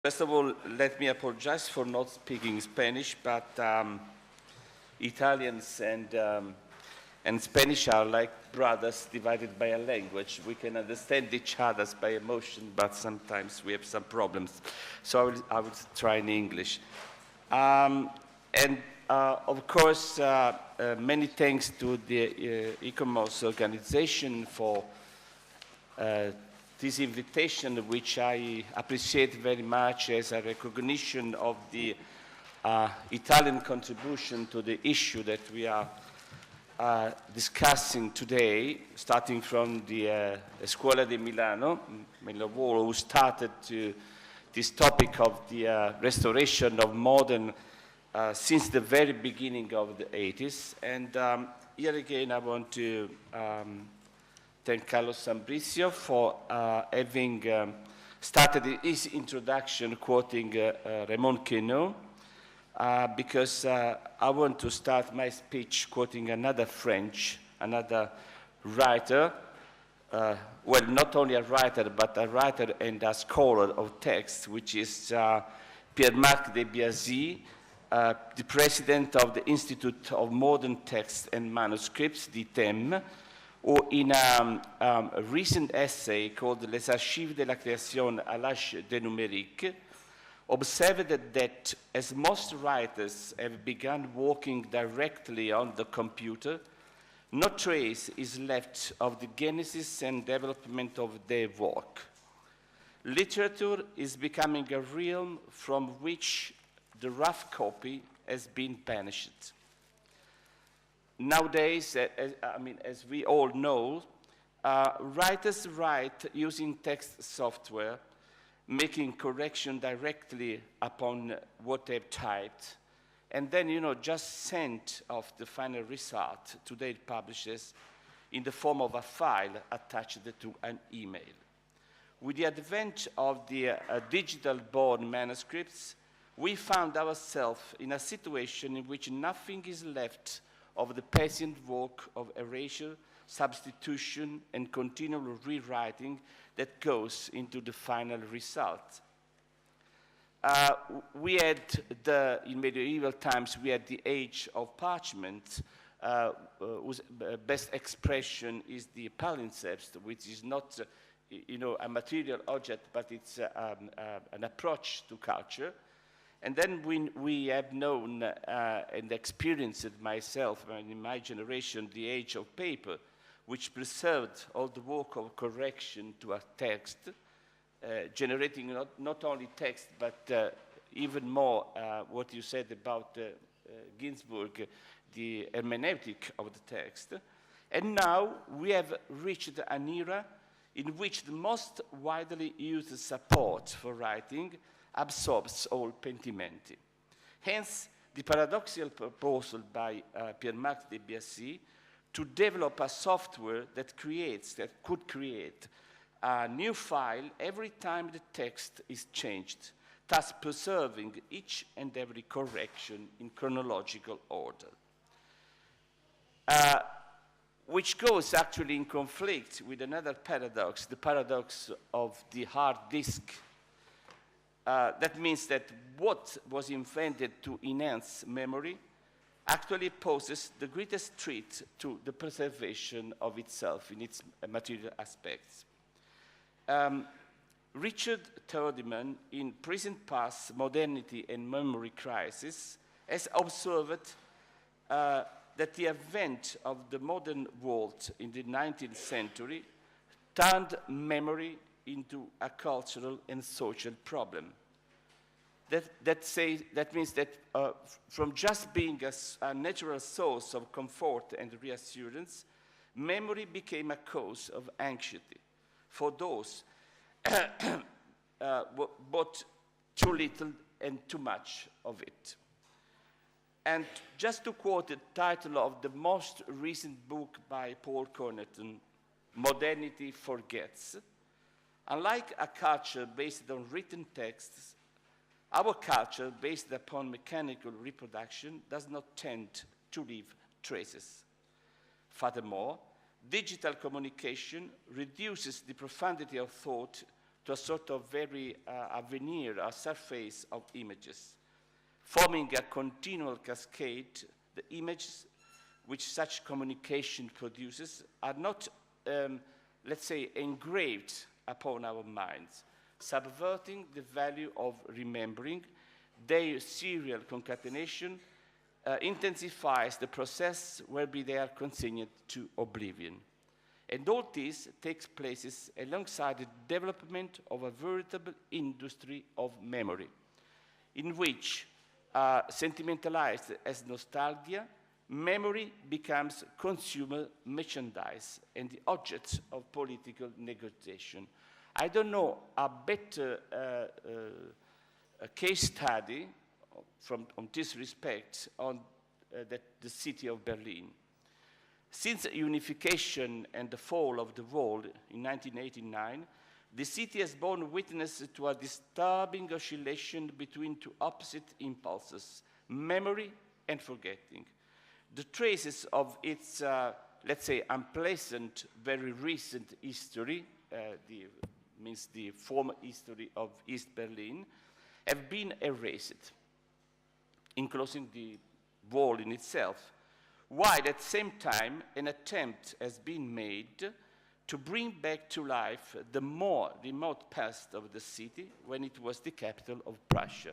First of all, let me apologize for not speaking Spanish, but Italians and Spanish are like brothers divided by a language. We can understand each other by emotion, but sometimes we have some problems. So I will try in English. Of course, many thanks to the e-commerce organization for this invitation, which I appreciate very much as a recognition of the Italian contribution to the issue that we are discussing today, starting from the Scuola di Milano, who started this topic of the restoration of modern since the very beginning of the 80s. And here again, I want to thank Carlos Sambricio for having started his introduction quoting Raymond Queneau, because I want to start my speech quoting another writer, well, not only a writer, but a writer and a scholar of text, which is Pierre-Marc de Biasy, the president of the Institute of Modern Texts and Manuscripts, the ITEM, who in a recent essay called Les Archives de la Création à l'âge des numériques, observed that as most writers have begun working directly on the computer, no trace is left of the genesis and development of their work. Literature is becoming a realm from which the rough copy has been banished. Nowadays, as we all know, writers write using text software, making correction directly upon what they've typed, and then, just send off the final result to their publishers in the form of a file attached to an email. With the advent of the digital-born manuscripts, we found ourselves in a situation in which nothing is left of the patient work of erasure, substitution, and continual rewriting that goes into the final result. In medieval times, we had the age of parchment, whose best expression is the palimpsest, which is not a material object, but it's an approach to culture. And then we have known and experienced it myself, in my generation, the age of paper, which preserved all the work of correction to a text, generating not only text, but even more what you said about Ginsburg, the hermeneutic of the text. And now we have reached an era in which the most widely used support for writing absorbs all pentimenti. Hence, the paradoxical proposal by Pierre-Marc de Biasy to develop a software that could create a new file every time the text is changed, thus preserving each and every correction in chronological order. Which goes actually in conflict with another paradox, the paradox of the hard disk. That means that what was invented to enhance memory actually poses the greatest threat to the preservation of itself in its material aspects. Richard Turdiman, in Present Past, Modernity and Memory Crisis, has observed that the advent of the modern world in the 19th century turned memory into a cultural and social problem. That means that from just being a natural source of comfort and reassurance, memory became a cause of anxiety for those bought too little and too much of it. And just to quote the title of the most recent book by Paul Cornerton, Modernity Forgets, unlike a culture based on written texts, our culture, based upon mechanical reproduction, does not tend to leave traces. Furthermore, digital communication reduces the profundity of thought to a sort of very a veneer, a surface of images, forming a continual cascade. The images which such communication produces are not, let's say, engraved upon our minds, subverting the value of remembering. Their serial concatenation intensifies the process whereby they are consigned to oblivion. And all this takes place alongside the development of a veritable industry of memory, in which, sentimentalized as nostalgia, memory becomes consumer merchandise and the object of political negotiation. I don't know a better case study on this respect on the city of Berlin. Since unification and the fall of the wall in 1989, the city has borne witness to a disturbing oscillation between two opposite impulses, memory and forgetting. The traces of its, let's say, unpleasant, very recent history, means the former history of East Berlin, have been erased, enclosing the wall in itself, while at the same time an attempt has been made to bring back to life the more remote past of the city when it was the capital of Prussia.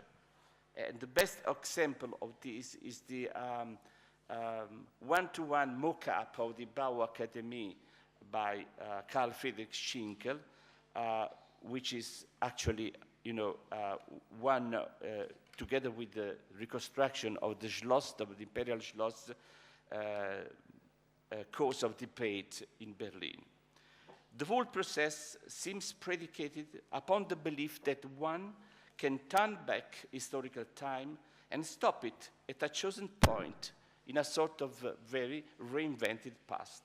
And the best example of this is the one-to-one mock-up of the Bauer Academy by Karl Friedrich Schinkel, which is actually, one, together with the reconstruction of the Schloss, of the Imperial Schloss, cause of debate in Berlin. The whole process seems predicated upon the belief that one can turn back historical time and stop it at a chosen point in a sort of very reinvented past.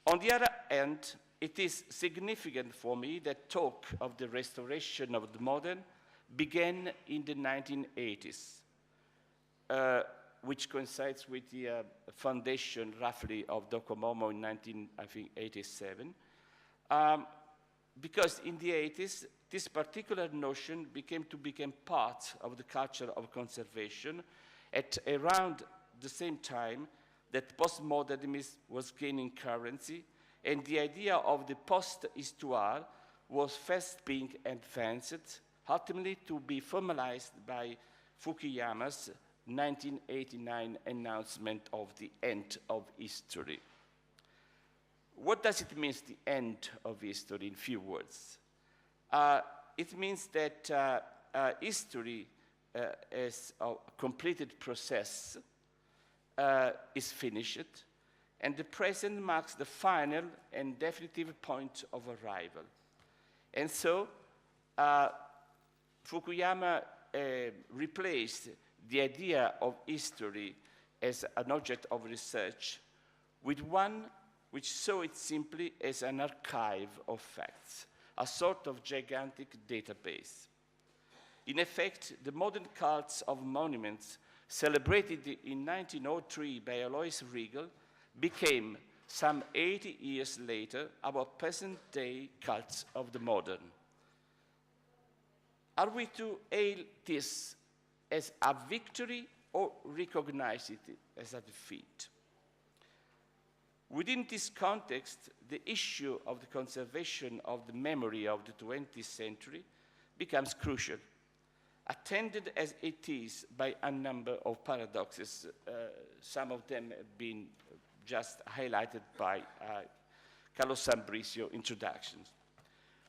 On the other hand, it is significant for me that talk of the restoration of the modern began in the 1980s, which coincides with the foundation, roughly, of Docomomo in 1987. Because in the 80s, this particular notion became part of the culture of conservation at around the same time that postmodernism was gaining currency, and the idea of the post-histoire was first being advanced, ultimately to be formalized by Fukuyama's 1989 announcement of the end of history. What does it mean, the end of history, in few words? It means that history as a completed process is finished, and the present marks the final and definitive point of arrival. And so, Fukuyama replaced the idea of history as an object of research with one which saw it simply as an archive of facts, a sort of gigantic database. In effect, the modern cults of monuments celebrated in 1903 by Alois Riegel became, some 80 years later, our present-day cults of the modern. Are we to hail this as a victory or recognize it as a defeat? Within this context, the issue of the conservation of the memory of the 20th century becomes crucial, attended as it is by a number of paradoxes. Some of them have been just highlighted by Carlos Sambricio introductions.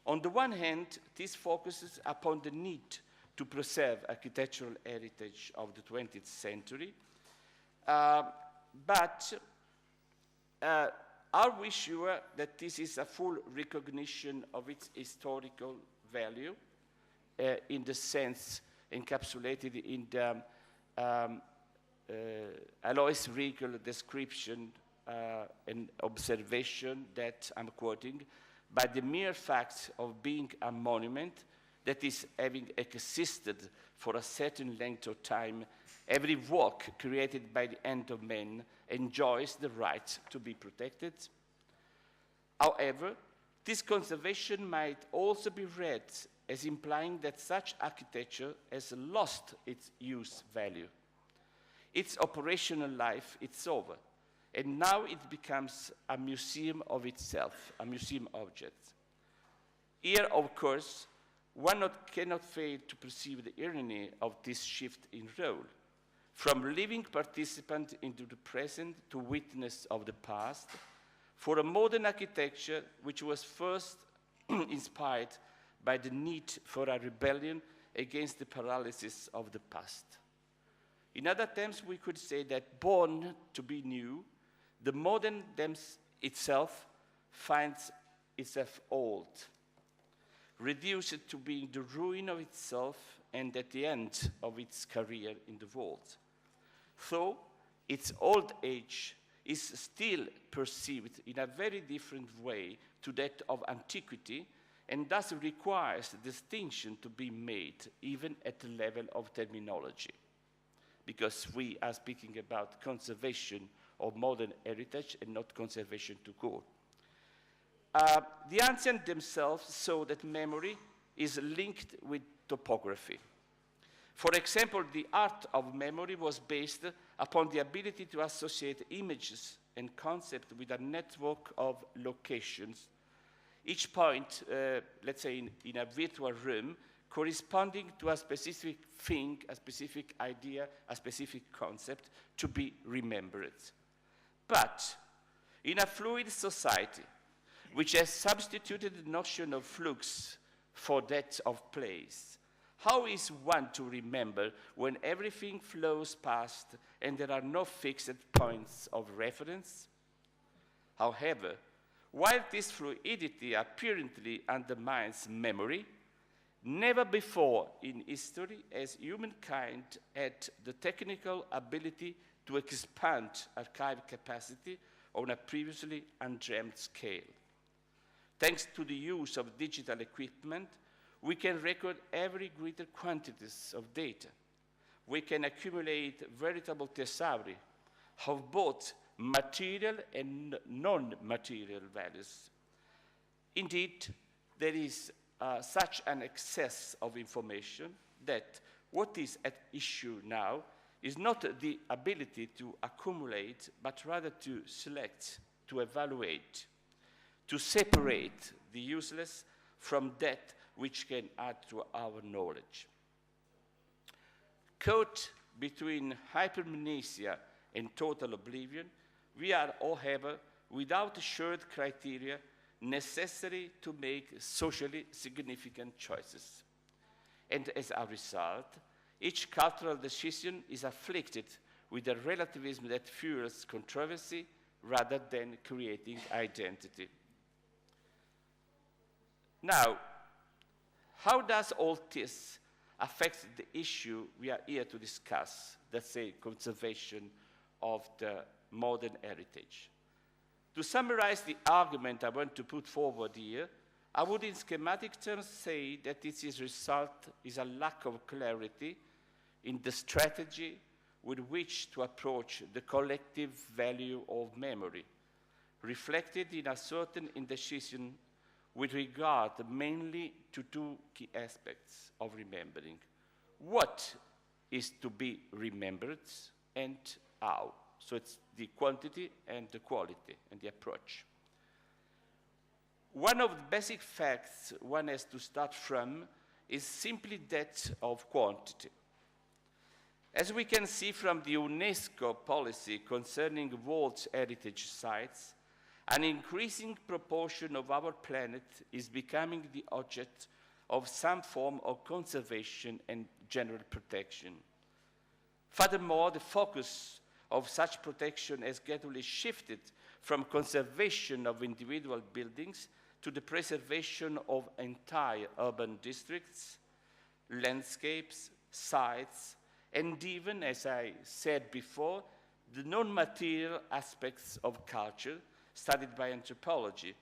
On the one hand, this focuses upon the need to preserve architectural heritage of the 20th century, but are we sure that this is a full recognition of its historical value in the sense encapsulated in the Alois Riegel description and observation that I'm quoting, by the mere fact of being a monument that is having existed for a certain length of time, every work created by the hand of man enjoys the right to be protected? However, This conservation might also be read as implying that such architecture has lost its use value. Its operational life is over, and now it becomes a museum of itself, a museum object. Here, of course, one cannot fail to perceive the irony of this shift in role, from living participant into the present to witness of the past, for a modern architecture which was first inspired by the need for a rebellion against the paralysis of the past. In other terms, we could say that born to be new, the modern itself finds itself old, reduced to being the ruin of itself and at the end of its career in the world. So, its old age is still perceived in a very different way to that of antiquity, and thus requires distinction to be made even at the level of terminology. Because we are speaking about conservation of modern heritage and not conservation to go. The ancients themselves saw that memory is linked with topography. For example, the art of memory was based upon the ability to associate images and concepts with a network of locations, each point, let's say in a virtual room, corresponding to a specific thing, a specific idea, a specific concept to be remembered. But in a fluid society, which has substituted the notion of flux for that of place, how is one to remember when everything flows past and there are no fixed points of reference? However, while this fluidity apparently undermines memory, never before in history has humankind had the technical ability to expand archive capacity on a previously undreamt scale. Thanks to the use of digital equipment, we can record ever greater quantities of data. We can accumulate veritable thesauri of both material and non-material values. Indeed, there is such an excess of information that what is at issue now is not the ability to accumulate, but rather to select, to evaluate, to separate the useless from that which can add to our knowledge. Caught between hypermnesia and total oblivion, we are, however, without shared criteria necessary to make socially significant choices. And as a result, each cultural decision is afflicted with a relativism that fuels controversy rather than creating identity. Now, how does all this affect the issue we are here to discuss, let's say conservation of the modern heritage? To summarize the argument I want to put forward here, I would in schematic terms say that its result is a lack of clarity in the strategy with which to approach the collective value of memory, reflected in a certain indecision with regard mainly to two key aspects of remembering. What is to be remembered and how? So it's the quantity and the quality and the approach. One of the basic facts one has to start from is simply that of quantity. As we can see from the UNESCO policy concerning World Heritage Sites, an increasing proportion of our planet is becoming the object of some form of conservation and general protection. Furthermore, the focus of such protection has gradually shifted from conservation of individual buildings to the preservation of entire urban districts, landscapes, sites, and even, as I said before, the non-material aspects of culture studied by anthropology,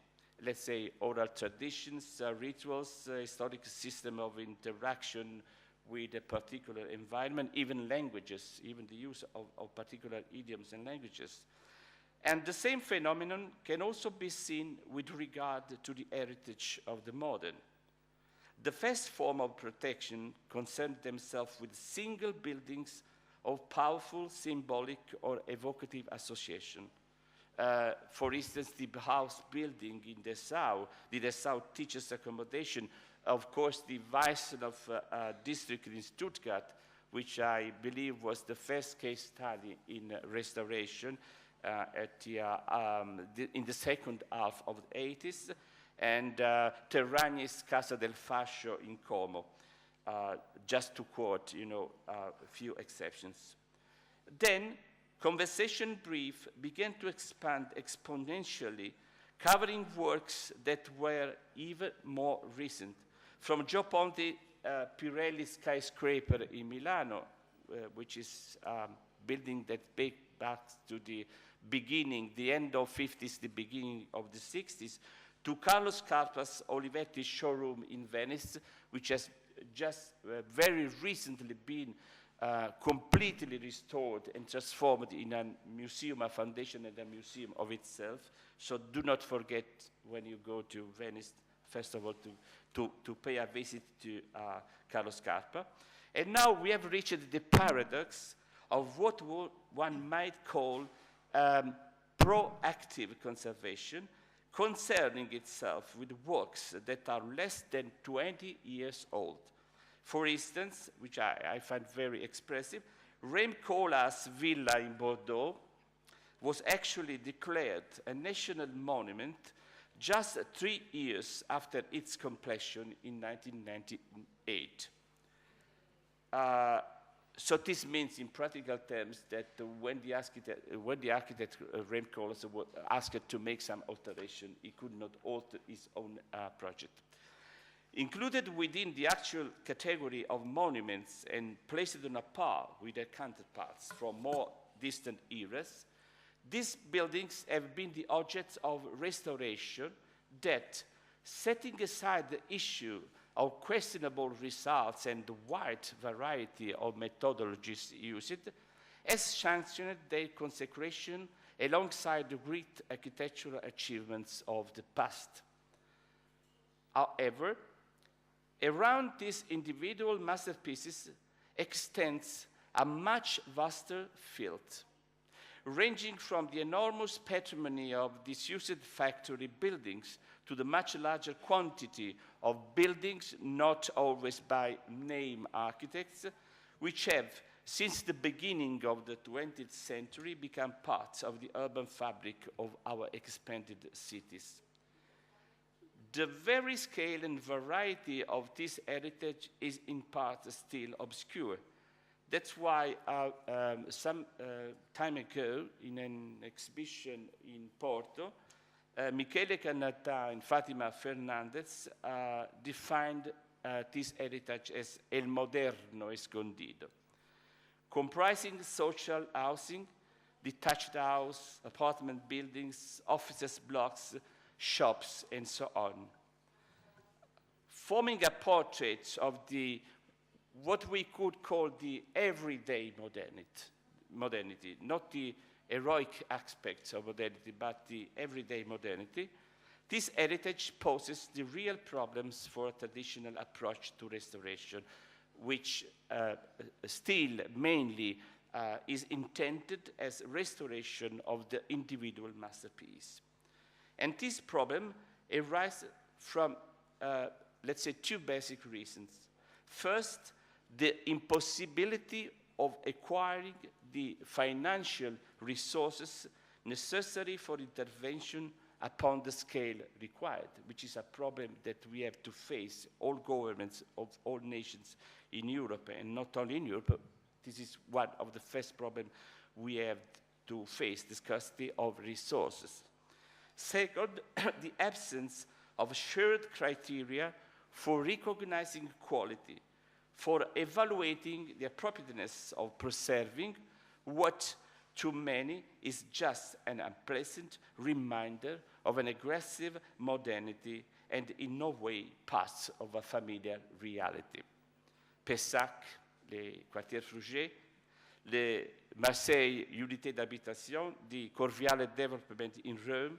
let's say oral traditions, rituals, historic system of interaction with a particular environment, even languages, even the use of particular idioms and languages. And the same phenomenon can also be seen with regard to the heritage of the modern. The first form of protection concerned themselves with single buildings of powerful, symbolic, or evocative association. For instance, the house building in Dessau, the Dessau Teachers' Accommodation, of course, the Weissenhof district in Stuttgart, which I believe was the first case study in restoration in the second half of the 80s, and Terragni's Casa del Fascio in Como, just to quote, a few exceptions. Then, conversation brief began to expand exponentially, covering works that were even more recent. From Gio Ponti Pirelli skyscraper in Milano, which is a building that dates back to the beginning, the end of 50s, the beginning of the 60s, to Carlo Scarpa's Olivetti showroom in Venice, which has just very recently been completely restored and transformed in a museum, a foundation and a museum of itself. So do not forget when you go to Venice, first of all, to pay a visit to Carlo Scarpa. And now we have reached the paradox of what one might call proactive conservation, concerning itself with works that are less than 20 years old. For instance, which I find very expressive, Rem Koolhaas' villa in Bordeaux was actually declared a national monument just 3 years after its completion in 1998. So this means, in practical terms, that when the architect Rem Koolhaas was asked to make some alteration, he could not alter his own project. Included within the actual category of monuments and placed on a par with their counterparts from more distant eras, these buildings have been the objects of restoration that, setting aside the issue of questionable results and the wide variety of methodologies used, has sanctioned their consecration alongside the great architectural achievements of the past. However, around these individual masterpieces extends a much vaster field, ranging from the enormous patrimony of disused factory buildings to the much larger quantity of buildings, not always by name architects, which have, since the beginning of the 20th century, become parts of the urban fabric of our expanded cities. The very scale and variety of this heritage is in part still obscure. That's why some time ago, in an exhibition in Porto, Michele Cannata and Fatima Fernandez defined this heritage as el moderno escondido, comprising social housing, detached house, apartment buildings, offices blocks, shops, and so on, forming a portrait of what we could call the everyday modernity, not the heroic aspects of modernity, but the everyday modernity. This heritage poses the real problems for a traditional approach to restoration, which still mainly is intended as restoration of the individual masterpiece. And this problem arises from, let's say, two basic reasons. First, the impossibility of acquiring the financial resources necessary for intervention upon the scale required, which is a problem that we have to face, all governments of all nations in Europe, and not only in Europe. This is one of the first problems we have to face, the scarcity of resources. Second, the absence of shared criteria for recognizing quality, for evaluating the appropriateness of preserving what to many is just an unpleasant reminder of an aggressive modernity and in no way part of a familiar reality. Pessac, les Quartiers Frugier, the Marseille Unité d'Habitation, the Corviale development in Rome.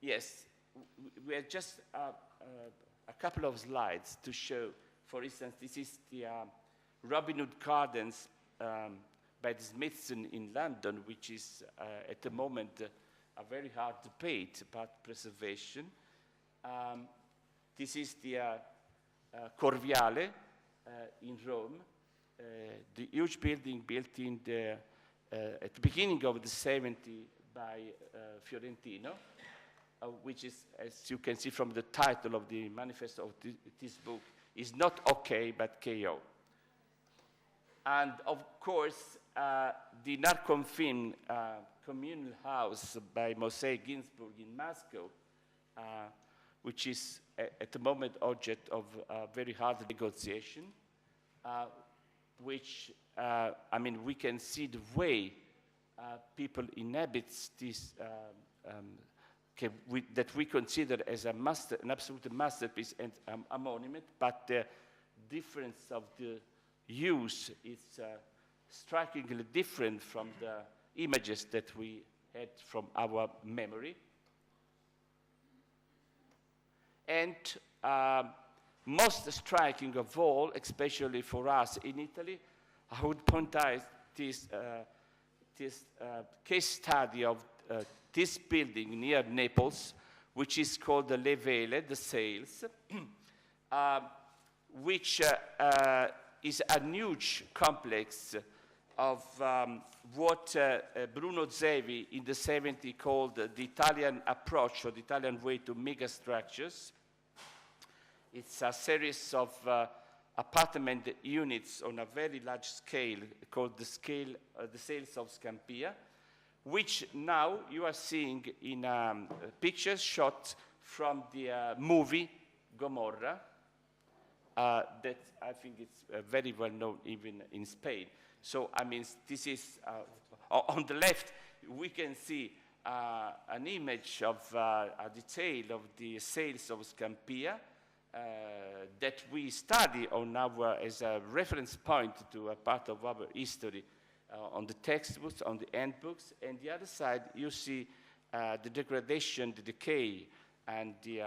Yes, we have just a couple of slides to show. For instance, this is the Robin Hood Gardens by the Smithson in London, which is at the moment a very hard debate about preservation. This is the Corviale in Rome, the huge building built in the, at the beginning of the 70s by Fiorentino, which is, as you can see from the title of the manifesto of this book, is not okay, but KO. And of course, the Narconfin communal house by Moshe Ginsburg in Moscow, which is at the moment object of very hard negotiation, which, I mean, we can see the way people inhabit this, that we consider as an absolute masterpiece and a monument, but the difference of the use is strikingly different from the images that we had from our memory. And most striking of all, especially for us in Italy, I would point out this case study of this building near Naples, which is called the Le Vele, the Sails, which is a huge complex of what Bruno Zevi in the 70s called the Italian approach, or the Italian way to megastructures. It's a series of apartment units on a very large scale called the Sails of Scampia, which now you are seeing in pictures shot from the movie Gomorrah, that I think it's very well known even in Spain. So, I mean, this is, on the left, we can see an image of a detail of the Sails of Scampia that we study on our, as a reference point to a part of our history on the textbooks, on the handbooks, and the other side you see the degradation, the decay, and the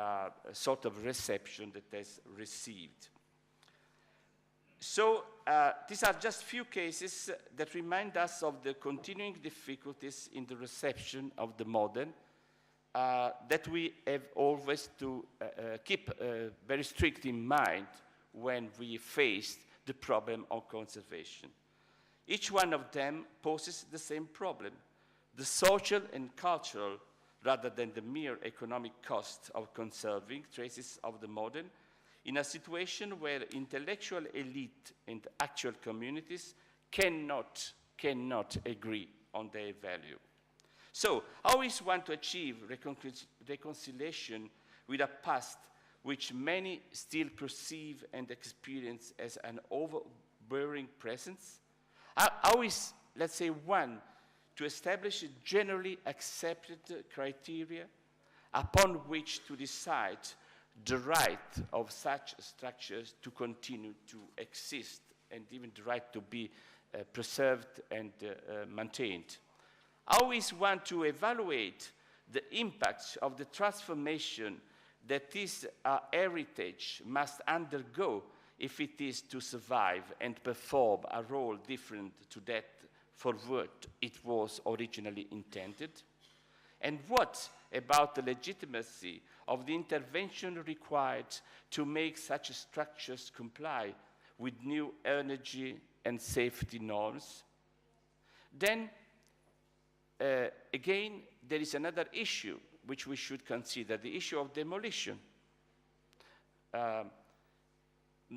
sort of reception that has received. So these are just few cases that remind us of the continuing difficulties in the reception of the modern that we have always to keep very strict in mind when we face the problem of conservation. Each one of them poses the same problem, the social and cultural, rather than the mere economic cost of conserving traces of the modern, in a situation where intellectual elite and actual communities cannot agree on their value. So, how is one to achieve reconciliation with a past which many still perceive and experience as an overbearing presence? How is, let's say, one to establish a generally accepted criteria upon which to decide the right of such structures to continue to exist, and even the right to be preserved and maintained? How is one to evaluate the impacts of the transformation that this heritage must undergo if it is to survive and perform a role different to that for what it was originally intended? And what about the legitimacy of the intervention required to make such structures comply with new energy and safety norms? Then, again, there is another issue which we should consider, the issue of demolition.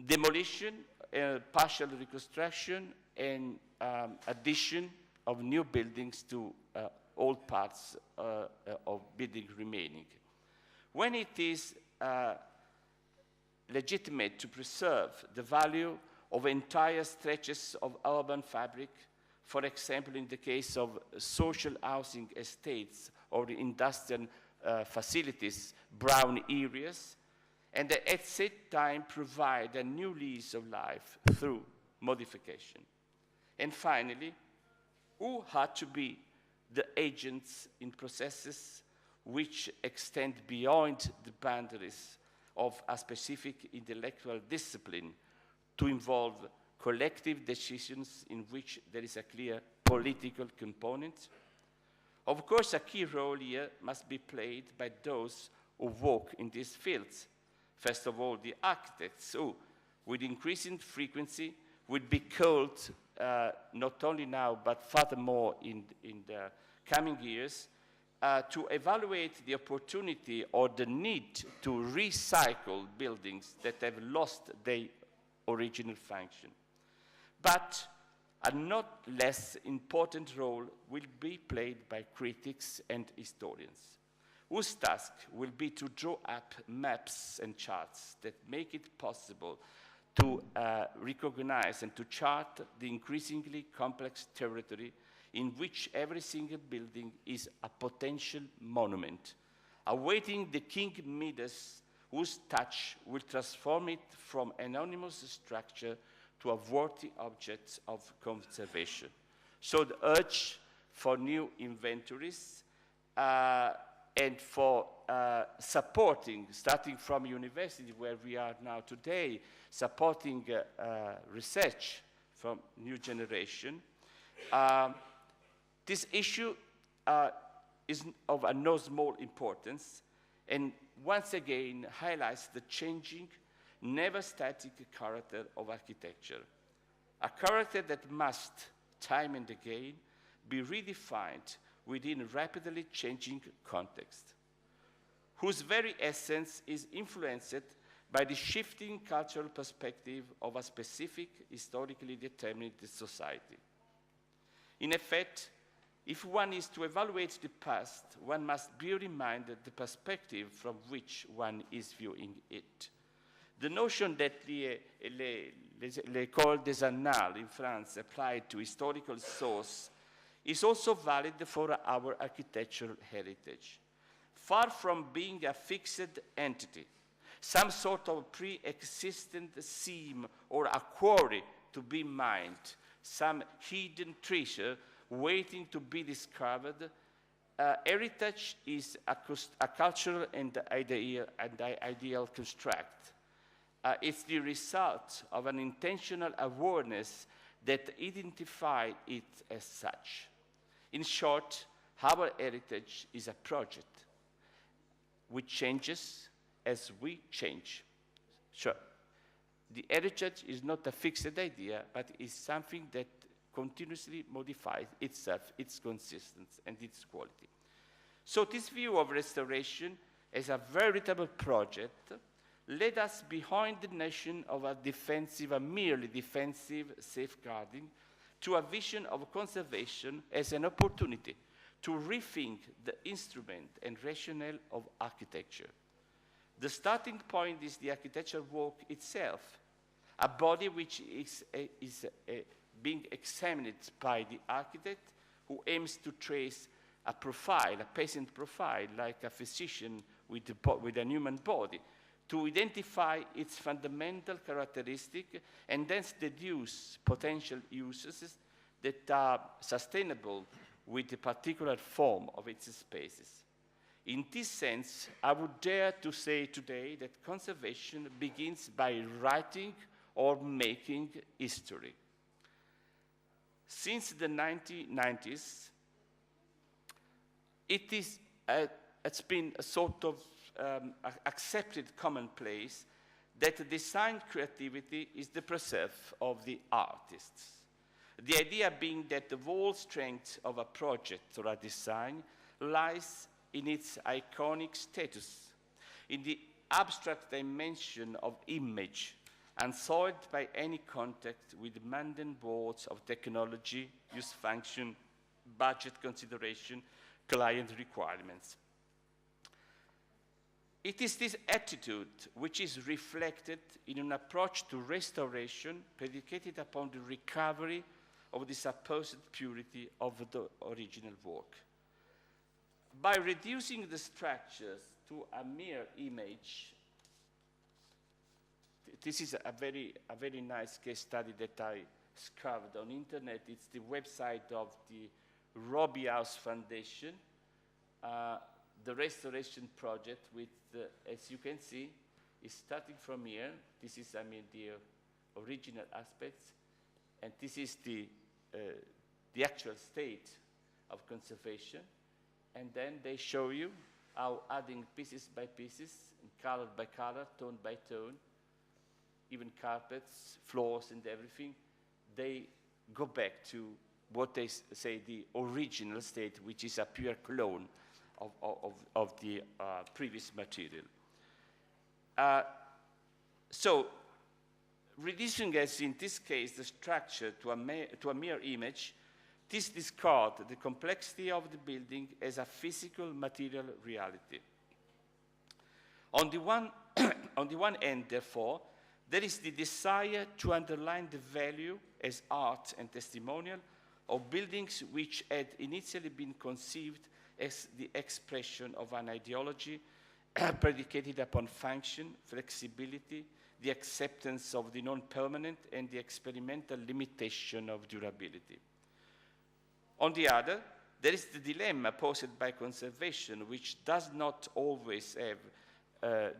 Demolition, partial reconstruction, and addition of new buildings to old parts of building remaining. When it is legitimate to preserve the value of entire stretches of urban fabric, for example, in the case of social housing estates or the industrial facilities, brown areas, and at the same time provide a new lease of life through modification. And finally, who had to be the agents in processes which extend beyond the boundaries of a specific intellectual discipline to involve collective decisions in which there is a clear political component? Of course, a key role here must be played by those who work in these fields. First of all, the architects who, with increasing frequency, would be called, not only now, but furthermore in the coming years, to evaluate the opportunity or the need to recycle buildings that have lost their original function. But a not less important role will be played by critics and historians, whose task will be to draw up maps and charts that make it possible to recognize and to chart the increasingly complex territory in which every single building is a potential monument, awaiting the King Midas, whose touch will transform it from anonymous structure to a worthy object of conservation. So the urge for new inventories and for supporting, starting from university where we are now today, supporting research from new generation. This issue is of a no small importance, and once again highlights the changing, never static character of architecture, a character that must, time and again, be redefined within a rapidly changing context, whose very essence is influenced by the shifting cultural perspective of a specific, historically determined society. In effect, if one is to evaluate the past, one must bear in mind the perspective from which one is viewing it. The notion that l'école des annales in France applied to historical source is also valid for our architectural heritage. Far from being a fixed entity, some sort of pre-existent seam or a quarry to be mined, some hidden treasure waiting to be discovered, heritage is a cultural and ideal construct. It's the result of an intentional awareness that identifies it as such. In short, our heritage is a project which changes as we change. Sure, the heritage is not a fixed idea, but is something that continuously modifies itself, its consistency, and its quality. So this view of restoration as a veritable project led us behind the notion of a defensive, a merely defensive safeguarding, to a vision of conservation as an opportunity to rethink the instrument and rationale of architecture. The starting point is the architectural work itself, a body which is being examined by the architect who aims to trace a profile, a patient profile, like a physician with a human body, to identify its fundamental characteristic and then deduce potential uses that are sustainable with the particular form of its spaces. In this sense, I would dare to say today that conservation begins by writing or making history. Since the 1990s, it's been a sort of accepted commonplace that design creativity is the preserve of the artists. The idea being that the whole strength of a project or a design lies in its iconic status, in the abstract dimension of image, unsoiled by any contact with mundane words of technology, use function, budget consideration, client requirements. It is this attitude which is reflected in an approach to restoration predicated upon the recovery of the supposed purity of the original work. By reducing the structures to a mere image, this is a very nice case study that I discovered on internet. It's the website of the Robbie House Foundation, the restoration project with, as you can see, is starting from here. This is, I mean, the original aspects, and this is the actual state of conservation. And then they show you how adding pieces by pieces, and color by color, tone by tone, even carpets, floors, and everything, they go back to what they say the original state, which is a pure clone of the previous material. So, reducing, as in this case, the structure to a mere image, this discards the complexity of the building as a physical material reality. On the one end, therefore, there is the desire to underline the value as art and testimonial of buildings which had initially been conceived as the expression of an ideology predicated upon function, flexibility, the acceptance of the non-permanent, and the experimental limitation of durability. On the other, there is the dilemma posed by conservation, which does not always have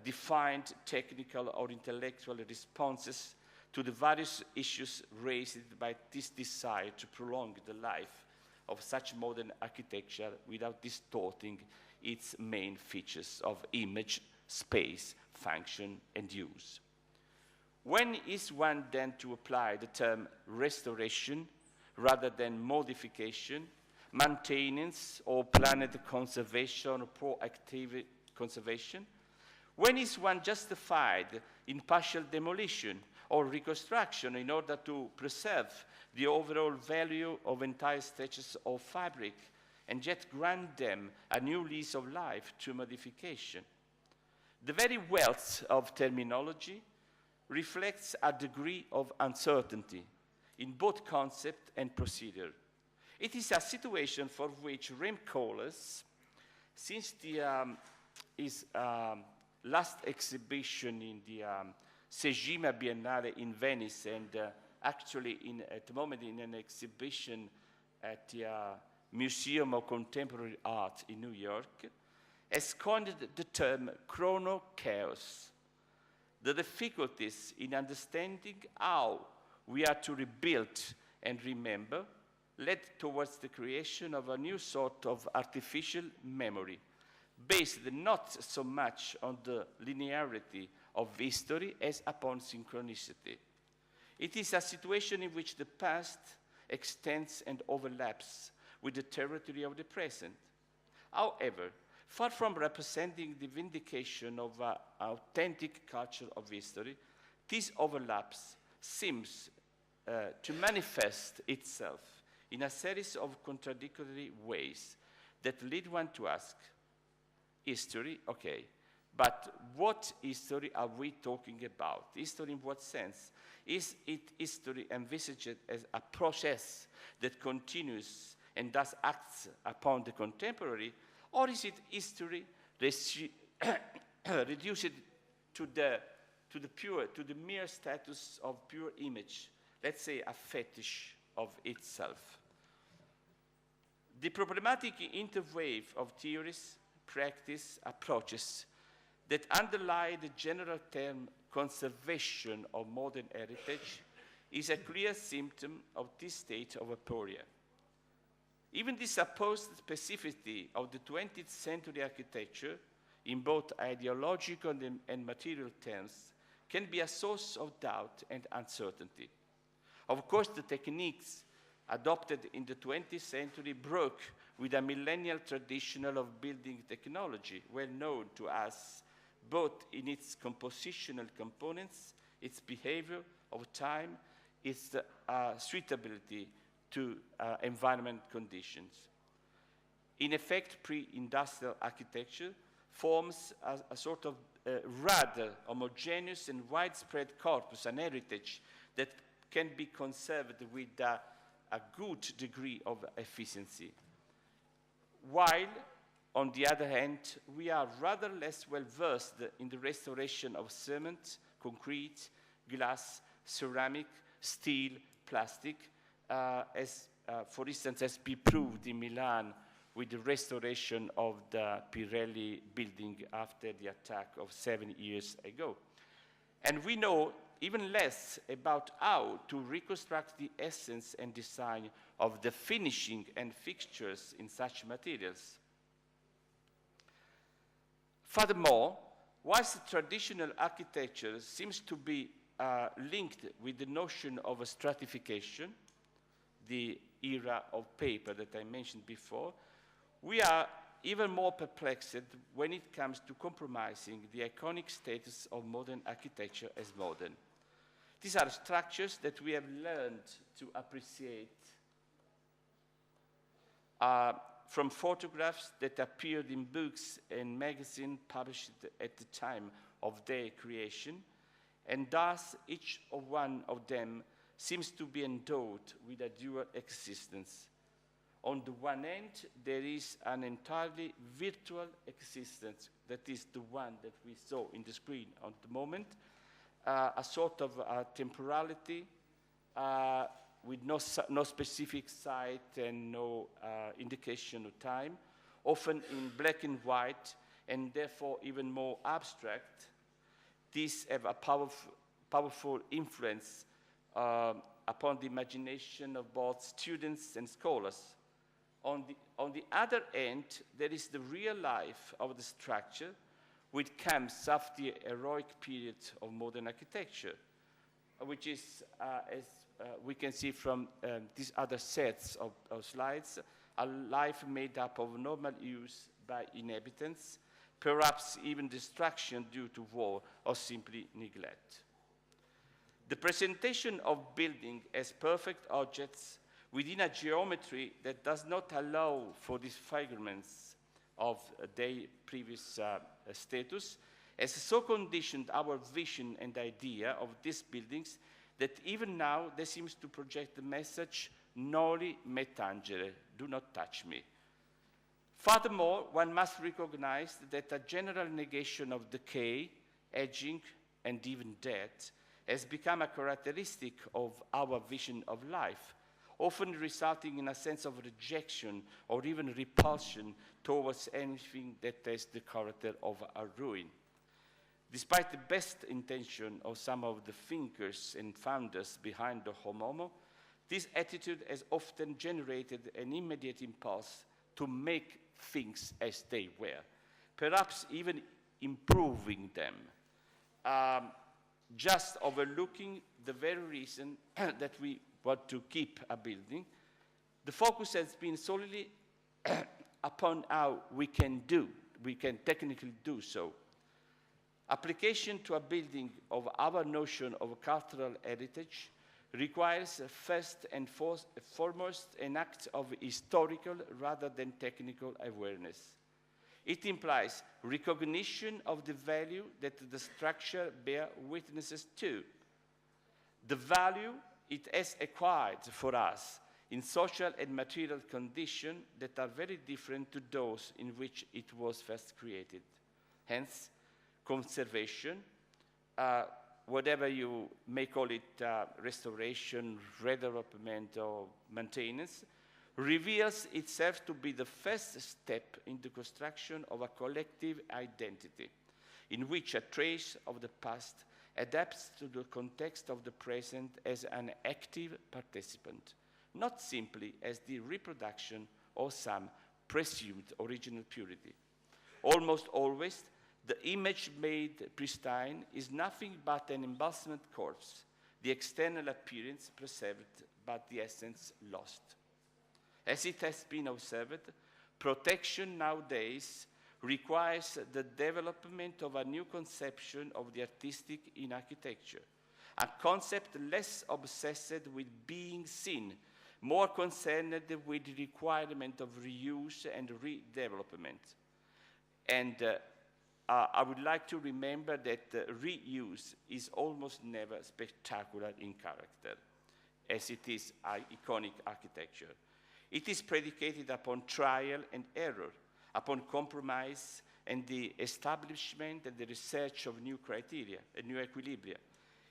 defined technical or intellectual responses to the various issues raised by this desire to prolong the life of such modern architecture without distorting its main features of image, space, function, and use. When is one then to apply the term restoration rather than modification, maintenance, or planned conservation, or proactive conservation? When is one justified in partial demolition or reconstruction in order to preserve the overall value of entire stretches of fabric and yet grant them a new lease of life through modification? The very wealth of terminology reflects a degree of uncertainty in both concept and procedure. It is a situation for which Rem Koolhaas, since his last exhibition in the Segima Biennale in Venice, and actually at the moment in an exhibition at the Museum of Contemporary Art in New York, has coined the term chrono-chaos. The difficulties in understanding how we are to rebuild and remember led towards the creation of a new sort of artificial memory, based not so much on the linearity of history as upon synchronicity. It is a situation in which the past extends and overlaps with the territory of the present. However, far from representing the vindication of an authentic culture of history, these overlaps seems to manifest itself in a series of contradictory ways that lead one to ask, history, okay, but what history are we talking about? History in what sense? Is it history envisaged as a process that continues and thus acts upon the contemporary, or is it history reduced to the mere status of pure image, let's say a fetish of itself? The problematic interwave of theories, practice, approaches that underlie the general term conservation of modern heritage is a clear symptom of this state of aporia. Even the supposed specificity of the 20th century architecture, in both ideological and material terms, can be a source of doubt and uncertainty. Of course, the techniques adopted in the 20th century broke with a millennial tradition of building technology, well known to us both in its compositional components, its behavior over time, its suitability to environment conditions. In effect, pre-industrial architecture forms a sort of rather homogeneous and widespread corpus, an heritage that can be conserved with a good degree of efficiency. While, on the other hand, we are rather less well versed in the restoration of cement, concrete, glass, ceramic, steel, plastic, for instance, has been proved in Milan with the restoration of the Pirelli building after the attack of 7 years ago. And we know even less about how to reconstruct the essence and design of the finishing and fixtures in such materials. Furthermore, whilst traditional architecture seems to be linked with the notion of a stratification, the era of paper that I mentioned before, we are even more perplexed when it comes to compromising the iconic status of modern architecture as modern. These are structures that we have learned to appreciate from photographs that appeared in books and magazines published at the time of their creation, and thus each one of them seems to be endowed with a dual existence. On the one end, there is an entirely virtual existence, that is the one that we saw in the screen at the moment, a sort of temporality with no specific site and no indication of time, often in black and white, and therefore even more abstract. These have a powerful influence upon the imagination of both students and scholars. On the other end, there is the real life of the structure, which comes after the heroic period of modern architecture, which is, as we can see from these other sets of slides, a life made up of normal use by inhabitants, perhaps even destruction due to war or simply neglect. The presentation of buildings as perfect objects within a geometry that does not allow for disfigurements of their previous status has so conditioned our vision and idea of these buildings that even now they seem to project the message, noli me tangere, do not touch me. Furthermore, one must recognize that a general negation of decay, aging, and even death has become a characteristic of our vision of life, often resulting in a sense of rejection or even repulsion towards anything that has the character of a ruin. Despite the best intention of some of the thinkers and founders behind the homomo, this attitude has often generated an immediate impulse to make things as they were, perhaps even improving them, just overlooking the very reason that we want to keep a building. The focus has been solely upon how we can technically do so. Application to a building of our notion of cultural heritage requires first and foremost an act of historical rather than technical awareness. It implies recognition of the value that the structure bears witnesses to, the value it has acquired for us in social and material conditions that are very different to those in which it was first created. Hence, conservation, whatever you may call it, restoration, redevelopment, or maintenance, reveals itself to be the first step in the construction of a collective identity, in which a trace of the past adapts to the context of the present as an active participant, not simply as the reproduction of some presumed original purity. Almost always, the image made pristine is nothing but an embalmment corpse, the external appearance preserved, but the essence lost. As it has been observed, protection nowadays requires the development of a new conception of the artistic in architecture, a concept less obsessed with being seen, more concerned with the requirement of reuse and redevelopment. And I would like to remember that reuse is almost never spectacular in character, as it is iconic architecture. It is predicated upon trial and error, upon compromise and the establishment and the research of new criteria and new equilibria.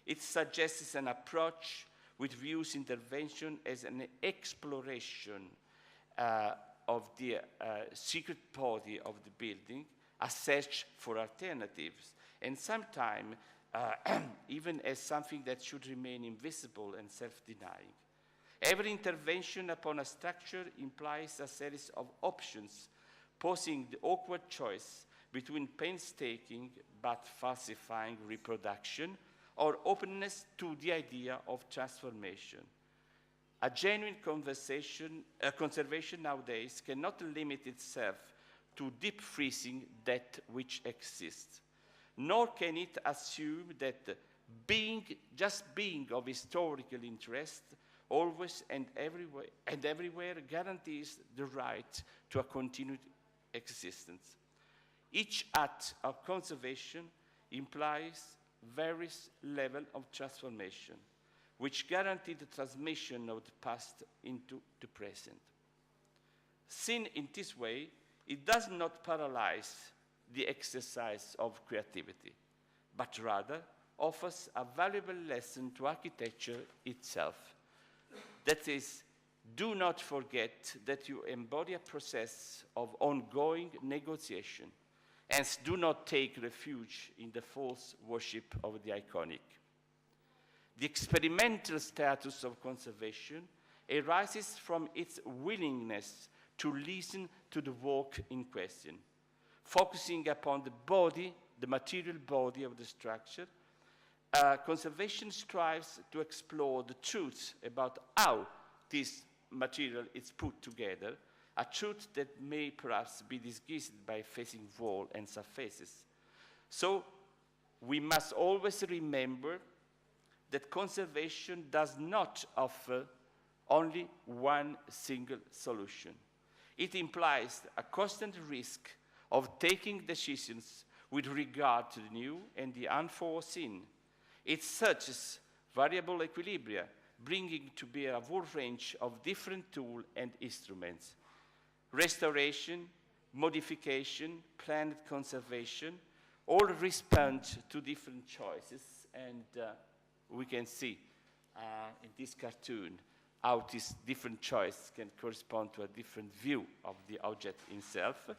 It suggests an approach which views intervention as an exploration of the secret body of the building, a search for alternatives, and sometimes even as something that should remain invisible and self-denying. Every intervention upon a structure implies a series of options, posing the awkward choice between painstaking but falsifying reproduction or openness to the idea of transformation. A genuine conservation nowadays cannot limit itself to deep freezing that which exists, nor can it assume that just being of historical interest always and everywhere guarantees the right to a continued existence. Each act of conservation implies various levels of transformation, which guarantee the transmission of the past into the present. Seen in this way, it does not paralyze the exercise of creativity, but rather offers a valuable lesson to architecture itself. That is, do not forget that you embody a process of ongoing negotiation, hence do not take refuge in the false worship of the iconic. The experimental status of conservation arises from its willingness to listen to the work in question, focusing upon the body, the material body of the structure. Conservation strives to explore the truth about how this material is put together, a truth that may perhaps be disguised by facing wall and surfaces. So we must always remember that conservation does not offer only one single solution. It implies a constant risk of taking decisions with regard to the new and the unforeseen. It searches variable equilibria, bringing to bear a whole range of different tools and instruments. Restoration, modification, planned conservation, all respond to different choices, and we can see in this cartoon how these different choices can correspond to a different view of the object itself.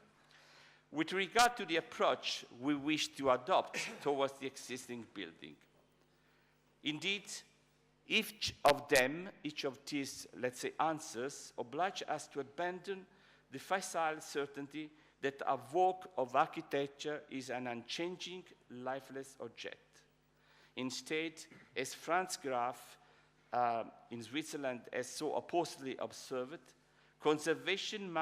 With regard to the approach we wish to adopt towards the existing building, indeed, each of these, let's say, answers oblige us to abandon the facile certainty that a work of architecture is an unchanging, lifeless object. Instead, as Franz Graf in Switzerland has so oppositely observed, conservation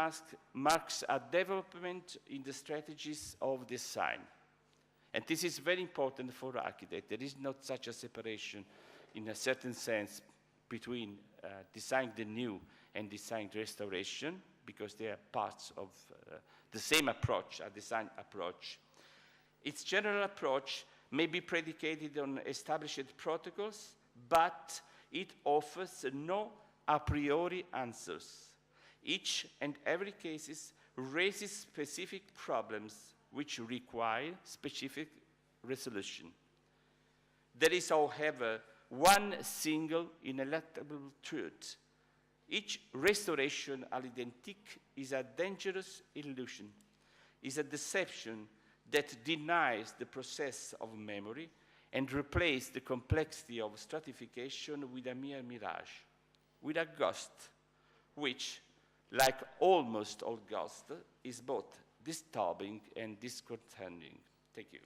marks a development in the strategies of design. And this is very important for architects. There is not such a separation in a certain sense between designing the new and designing the restoration, because they are parts of the same approach, a design approach. Its general approach may be predicated on established protocols, but it offers no a priori answers. Each and every case raises specific problems which require specific resolution. There is, however, one single ineluctable truth. Each restoration à l'identique is a dangerous illusion, is a deception that denies the process of memory and replaces the complexity of stratification with a mere mirage, with a ghost, which, like almost all ghosts, is both disturbing and disconcerting. Thank you.